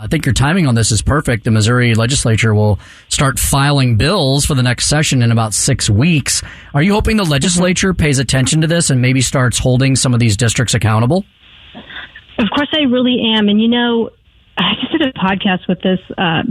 I think your timing on this is perfect. The Missouri legislature will start filing bills for the next session in about 6 weeks. Are you hoping the legislature pays attention to this and maybe starts holding some of these districts accountable? Of course, I really am. And, I just did a podcast with this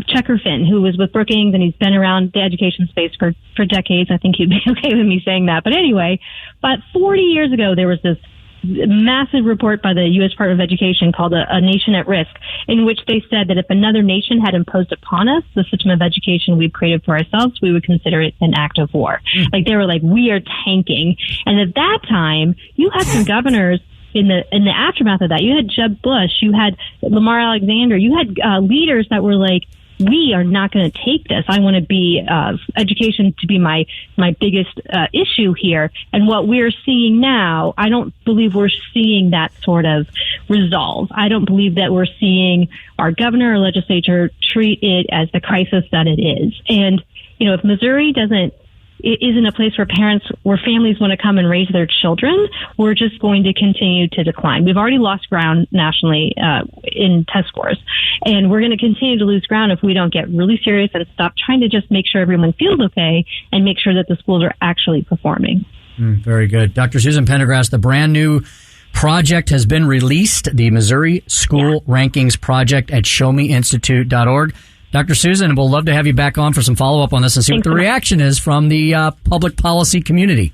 Checker Finn, who was with Brookings, and he's been around the education space for decades. I think he'd be okay with me saying that. But anyway, about 40 years ago, there was this massive report by the U.S. Department of Education called A Nation at Risk, in which they said that if another nation had imposed upon us the system of education we've created for ourselves, we would consider it an act of war. Like, they were like, we are tanking. And at that time, you had some governors in the aftermath of that. You had Jeb Bush, you had Lamar Alexander, you had leaders that were like, we are not going to take this. I want to be education to be my biggest issue here. And what we're seeing now, I don't believe we're seeing that sort of resolve. I don't believe that we're seeing our governor or legislature treat it as the crisis that it is. And, if Missouri isn't a place where families want to come and raise their children, we're just going to continue to decline. We've already lost ground nationally in test scores, and we're going to continue to lose ground if we don't get really serious and stop trying to just make sure everyone feels okay and make sure that the schools are actually performing. Very good. Dr. Susan Pendergrass, the brand new project has been released, the Missouri School Rankings Project at showmeinstitute.org. Dr. Susan, we'll love to have you back on for some follow-up on this and see what the reaction is from the public policy community.